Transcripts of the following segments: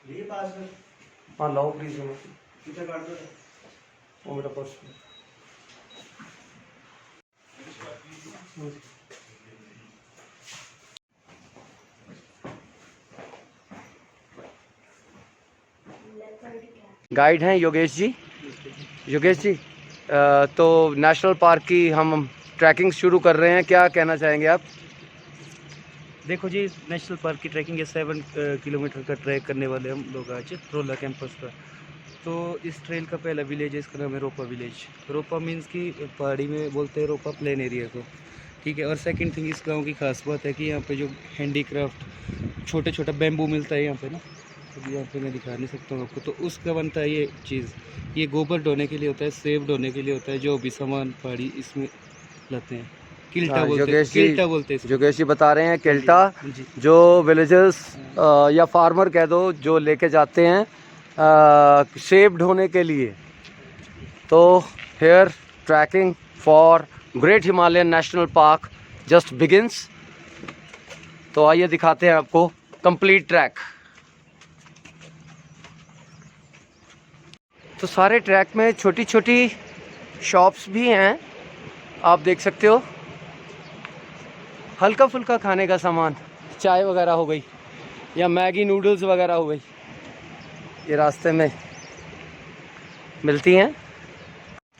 ये पास में। हाँ लाओ प्लीज। पीछे काट दो। वो मेरा पर्स। गाइड हैं योगेश जी। योगेश जी, तो नेशनल पार्क की हम ट्रैकिंग शुरू कर रहे हैं, क्या कहना चाहेंगे आप? देखो जी, नेशनल पार्क की ट्रैकिंग है। 7 किलोमीटर का ट्रैक करने वाले हम लोग आज रोला कैंपस पर। तो इस ट्रेल का पहला विलेज है, इसका नाम है रोपा विलेज। रोपा मीन्स कि पहाड़ी में बोलते हैं रोपा प्लेन एरिया को, ठीक है। और सेकंड थिंग, इस गांव की खास बात है कि यहाँ पे जो हैंडीक्राफ्ट छोटे छोटा बैम्बू मिलता है यहाँ पे ना, अभी यहाँ पे मैं दिखा नहीं सकता हूँ आपको। तो उसका बनता है ये चीज़। ये गोबर ढोने के लिए होता है, सेब ढोने के लिए होता है, जो भी सामान पहाड़ी इसमें लाते हैं। किल्टा बोलते हैं, किल्टा बोलते हैं इसको। योगेश जी बता रहे हैं किल्टा, जी। जो विलेजर्स या फार्मर कह दो, जो लेके जाते हैं सेब ढोने के लिए। तो here trekking for great Himalayan national park just begins. तो आइए दिखाते हैं आपको कंप्लीट ट्रैक। तो सारे ट्रैक में छोटी छोटी शॉप्स भी हैं, आप देख सकते हो। हल्का फुल्का खाने का सामान, चाय वगैरह हो गई या मैगी नूडल्स वगैरह हो गई, ये रास्ते में मिलती हैं।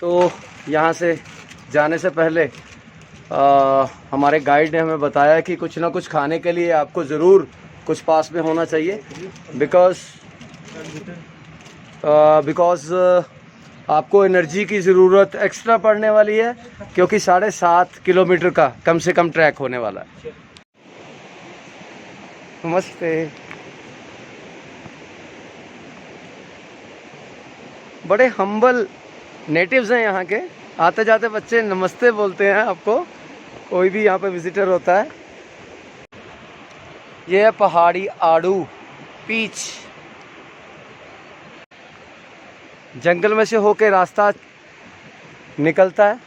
तो यहाँ से जाने से पहले हमारे गाइड ने हमें बताया कि कुछ ना कुछ खाने के लिए आपको ज़रूर कुछ पास में होना चाहिए, बिकॉज़ आपको एनर्जी की ज़रूरत एक्स्ट्रा पड़ने वाली है, क्योंकि 7.5 किलोमीटर का कम से कम ट्रैक होने वाला है। नमस्ते। बड़े हम्बल नेटिव्स हैं यहाँ के, आते जाते बच्चे नमस्ते बोलते हैं आपको, कोई भी यहाँ पे विजिटर होता है। ये है पहाड़ी आड़ू पीच। जंगल में से होके रास्ता निकलता है,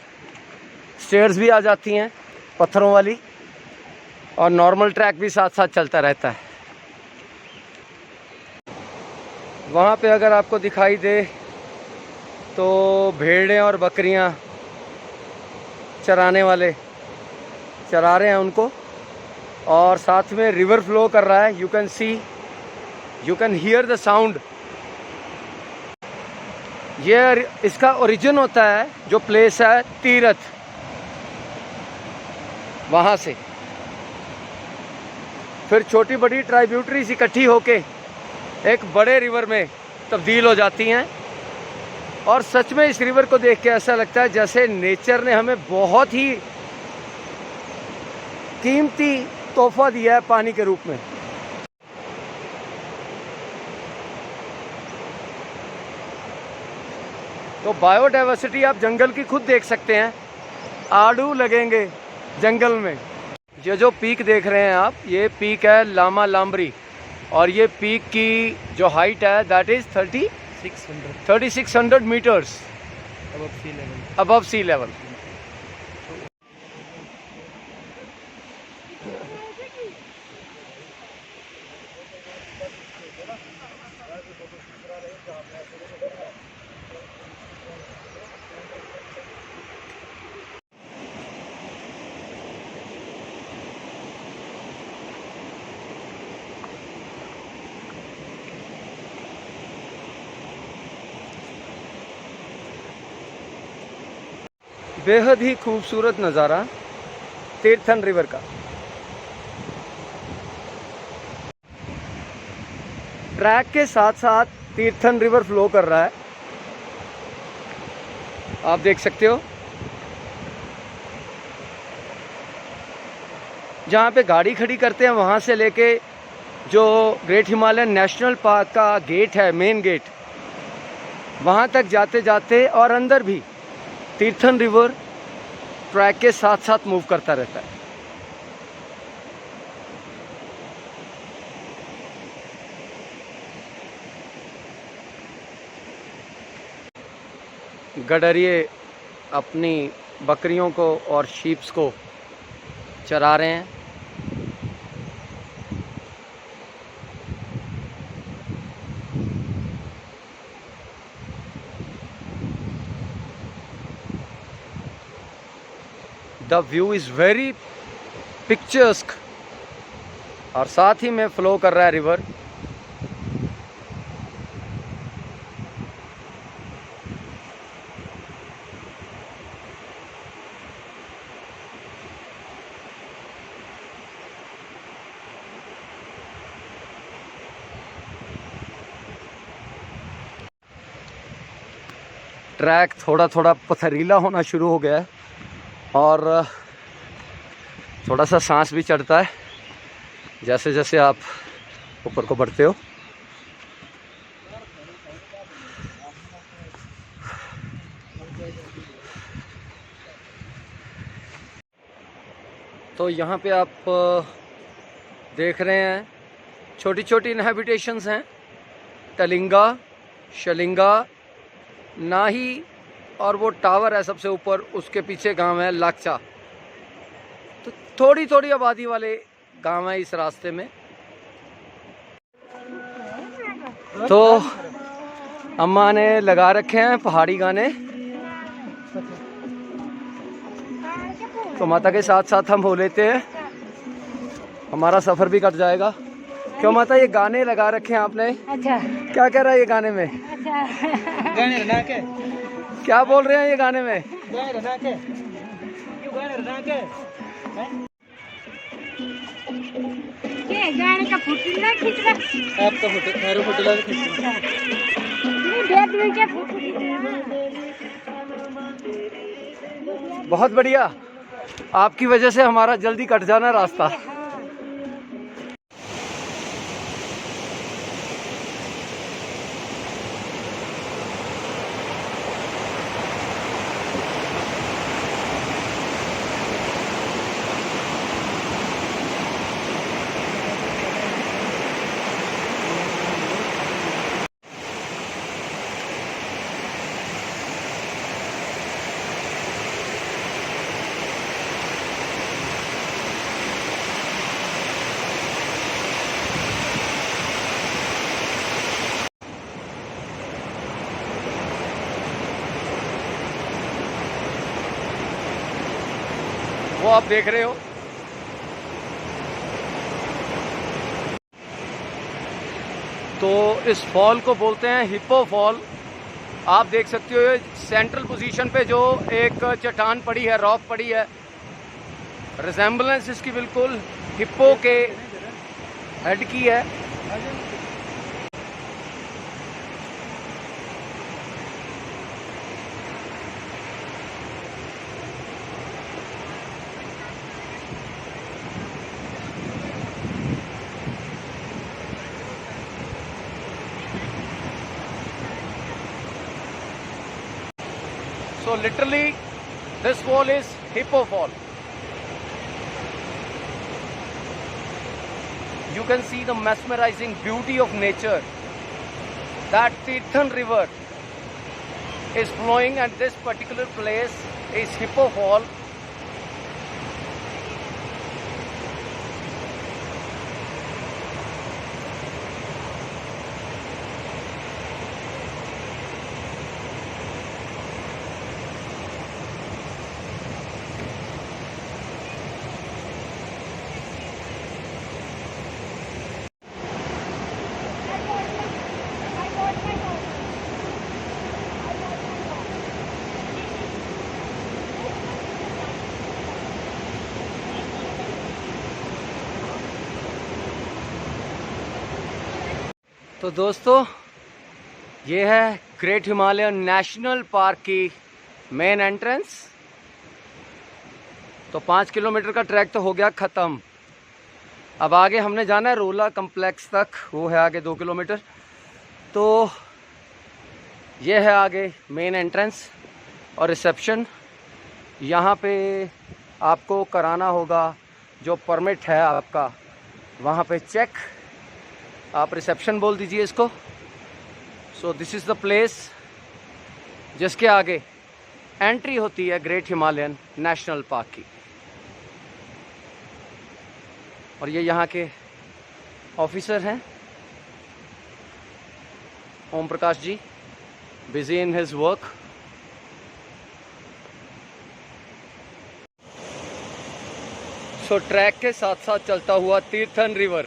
स्टेयर्स भी आ जाती हैं पत्थरों वाली, और नॉर्मल ट्रैक भी साथ साथ चलता रहता है। वहाँ पे अगर आपको दिखाई दे तो भेड़ें और बकरियाँ चराने वाले चरा रहे हैं उनको, और साथ में रिवर फ्लो कर रहा है। You can hear the sound. ये इसका ओरिजिन होता है, जो प्लेस है तीरथ, वहाँ से फिर छोटी बड़ी ट्राइब्यूटरीज इकट्ठी होके एक बड़े रिवर में तब्दील हो जाती हैं। और सच में इस रिवर को देख के ऐसा लगता है जैसे नेचर ने हमें बहुत ही कीमती तोहफा दिया है पानी के रूप में। तो बायोडाइवर्सिटी आप जंगल की खुद देख सकते हैं, आड़ू लगेंगे जंगल में। ये जो पीक देख रहे हैं आप, ये पीक है लामा लाम्बरी, और ये पीक की जो हाइट है that is 3600 metres above sea level. बेहद ही खूबसूरत नज़ारा तीर्थन रिवर का। ट्रैक के साथ साथ तीर्थन रिवर फ्लो कर रहा है, आप देख सकते हो। जहाँ पे गाड़ी खड़ी करते हैं वहाँ से लेके जो ग्रेट हिमालयन नेशनल पार्क का गेट है, मेन गेट, वहाँ तक जाते जाते और अंदर भी तीर्थन रिवर ट्रैक के साथ साथ मूव करता रहता है। गडरिए अपनी बकरियों को और शीप्स को चरा रहे हैं। द व्यू इज़ वेरी पिक्चर्स्क और साथ ही में फ्लो कर रहा है रिवर। ट्रैक थोड़ा थोड़ा पथरीला होना शुरू हो गया है और थोड़ा सा सांस भी चढ़ता है जैसे जैसे आप ऊपर को बढ़ते हो। तो यहाँ पे आप देख रहे हैं छोटी छोटी इनहैबिटेशंस हैं, टलिंगा, शलिंगा, नाही और वो टावर है सबसे ऊपर, उसके पीछे गांव है लाक्चा। तो थोड़ी थोड़ी आबादी वाले गांव है इस रास्ते में। तो अम्मा ने लगा रखे हैं पहाड़ी गाने, तो माता के साथ साथ हम हो लेते हैं, हमारा सफ़र भी कट जाएगा। क्यों माता ये गाने लगा रखे हैं आपने? अच्छा, क्या कह रहा है ये गाने में? अच्छा। गाने रना के क्या बोल रहे हैं ये गाने में? गाने रना के क्यों गाने रना के ये गाने का फोटो ना खींच रहा। आपका फोटो मेरे फोटो लगा खींच नहीं बैठ में क्या फोटो खींच रहा। बहुत बढ़िया, आपकी वजह से हमारा जल्दी कट जाना रास्ता। वो आप देख रहे हो तो इस फॉल को बोलते हैं हिप्पो फॉल। आप देख सकते हो सेंट्रल पोजीशन पे जो एक चट्टान पड़ी है, रॉक पड़ी है, रिजेंबलेंस इसकी बिल्कुल हिप्पो के हेड की है। So literally this fall is Hippo Fall. You can see the mesmerizing beauty of nature. That Tirthan river is flowing at this particular place is Hippo Fall. तो दोस्तों ये है ग्रेट हिमालयन नेशनल पार्क की main entrance. तो 5 kilometre का track तो हो गया ख़त्म। अब आगे हमने जाना है रोला कम्प्लेक्स तक, वो है आगे 2 किलोमीटर। तो ये है आगे मेन एंट्रेंस और रिसेप्शन। यहाँ पे आपको कराना होगा जो परमिट है आपका, वहाँ पे चेक, आप रिसेप्शन बोल दीजिए इसको। So this is the place जिसके आगे एंट्री होती है ग्रेट हिमालयन नेशनल पार्क की। और ये यहाँ के ऑफिसर हैं Om Prakash ji, busy in his work. So track के साथ साथ चलता हुआ तीर्थन रिवर।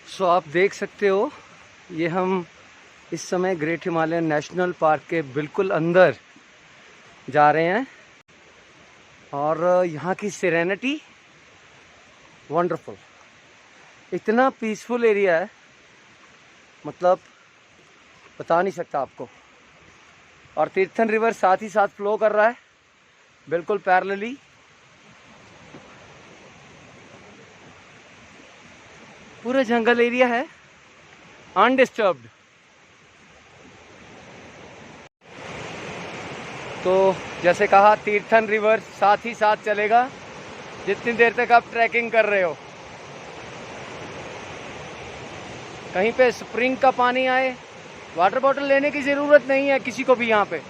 सो आप देख सकते हो, ये हम इस समय ग्रेट हिमालयन नेशनल पार्क के बिल्कुल अंदर जा रहे हैं और यहाँ की सेरेनिटी वंडरफुल, इतना पीसफुल एरिया है, मतलब बता नहीं सकता आपको। और तीर्थन रिवर साथ ही साथ फ्लो कर रहा है बिल्कुल पैरेलली। पूरा जंगल एरिया है, अनडिस्टर्ब्ड। तो जैसे कहा, तीर्थन रिवर साथ ही साथ चलेगा जितनी देर तक आप ट्रैकिंग कर रहे हो। कहीं पे स्प्रिंग का पानी आए, वाटर बॉटल लेने की ज़रूरत नहीं है किसी को भी। यहाँ पे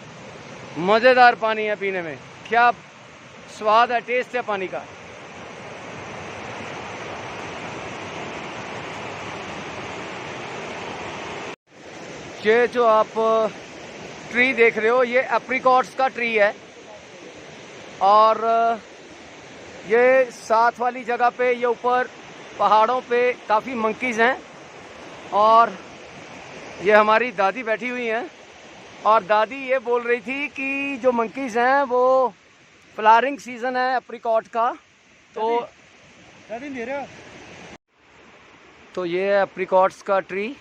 मज़ेदार पानी है पीने में, क्या स्वाद है, टेस्ट है पानी का। ये जो आप ट्री देख रहे हो, ये एप्रिकॉट्स का ट्री है और ये साथ वाली जगह पे, ये ऊपर पहाड़ों पे काफ़ी मंकीज़ हैं और ये हमारी दादी बैठी हुई हैं और दादी ये बोल रही थी कि जो मंकीज़ हैं वो फ्लावरिंग सीज़न है एप्रिकॉट का, तो ये है एप्रिकॉट्स का ट्री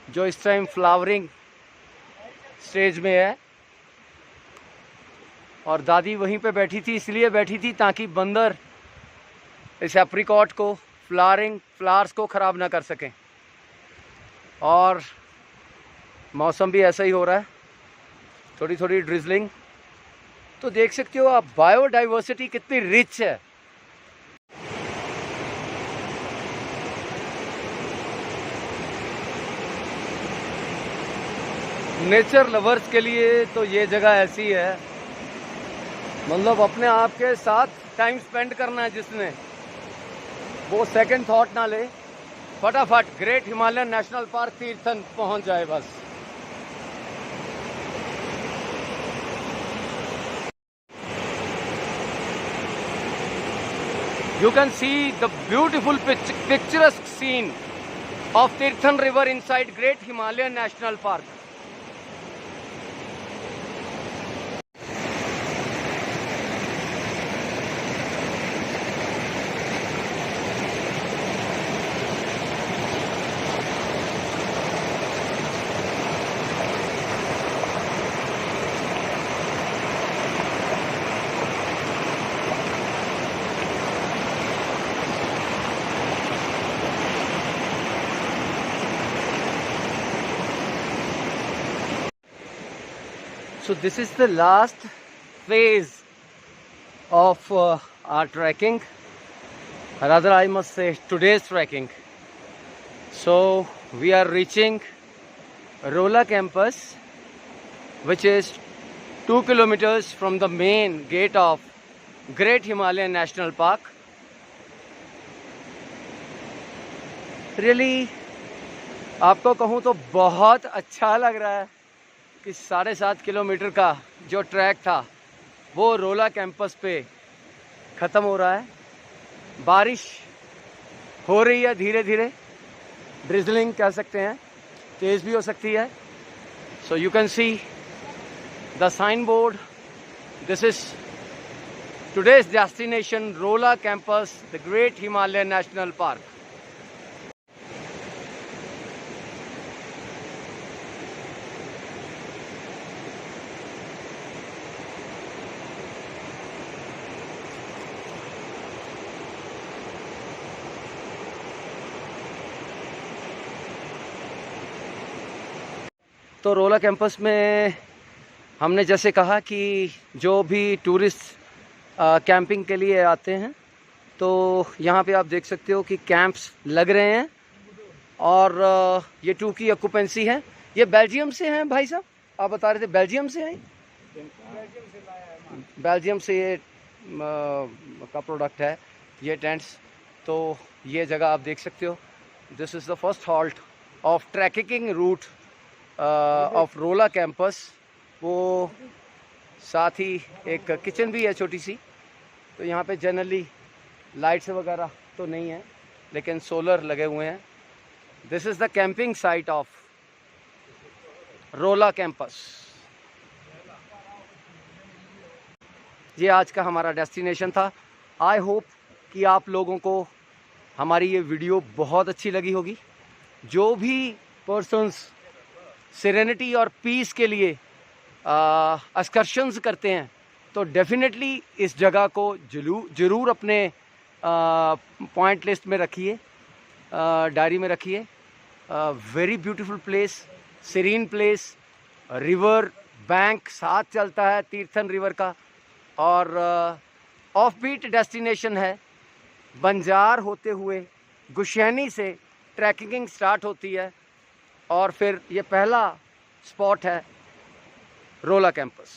जो इस टाइम फ्लावरिंग स्टेज में है। और दादी वहीं पे बैठी थी, इसलिए बैठी थी ताकि बंदर इस एप्रिकॉट को, फ्लावर्स को ख़राब ना कर सकें। और मौसम भी ऐसा ही हो रहा है, थोड़ी थोड़ी ड्रिजलिंग। तो देख सकते हो आप बायोडाइवर्सिटी कितनी रिच है। नेचर लवर्स के लिए तो ये जगह ऐसी है, मतलब अपने आप के साथ टाइम स्पेंड करना है जिसने, वो सेकंड थॉट ना ले, फटाफट great Himalayan national park Tirthan पहुंच जाए बस। You can see the beautiful picturesque scene of Tirthan River inside Great Himalayan National Park. So this is the last phase of our trekking, rather I must say today's trekking. So we are reaching Rola campus, which is 2 kilometers from the main gate of Great Himalayan National Park. Really, आपको कहूँ तो बहुत अच्छा लग रहा है कि 7.5 kilometre का जो ट्रैक था वो रोला कैंपस पे ख़त्म हो रहा है। बारिश हो रही है धीरे धीरे, ड्रिजलिंग कह सकते हैं, तेज़ भी हो सकती है। So you can see the sign board, this is today's destination Rola campus, the great Himalayan national park. तो रोला कैंपस में हमने जैसे कहा कि जो भी टूरिस्ट कैंपिंग के लिए आते हैं तो यहाँ पे आप देख सकते हो कि कैंप्स लग रहे हैं और ये 2 की ऑक्यूपेंसी है। ये बेल्जियम से हैं भाई साहब, आप बता रहे थे बेल्जियम से हैं? बेल्जियम से ये का प्रोडक्ट है ये टेंट्स। तो ये जगह आप देख सकते हो, this is the first halt of trekking route of Rola campus. वो साथ ही एक किचन भी है छोटी सी। तो यहाँ पे जनरली लाइट्स वगैरह तो नहीं है लेकिन सोलर लगे हुए हैं। This is the camping site of Rola campus. ये आज का हमारा डेस्टिनेशन था। आई होप कि आप लोगों को हमारी ये वीडियो बहुत अच्छी लगी होगी। जो भी पर्सन्स सेरेनिटी और पीस के लिए एक्सकर्शंस करते हैं तो डेफिनेटली इस जगह को ज़रूर अपने पॉइंट लिस्ट में रखिए, डायरी में रखिए। Very beautiful place, serene place, river bank साथ चलता है तीर्थन रिवर का, और ऑफ बीट डेस्टिनेशन है। बंजार होते हुए गुशैनी से ट्रैकिंग स्टार्ट होती है और फिर ये पहला स्पॉट है रोला कैंपस।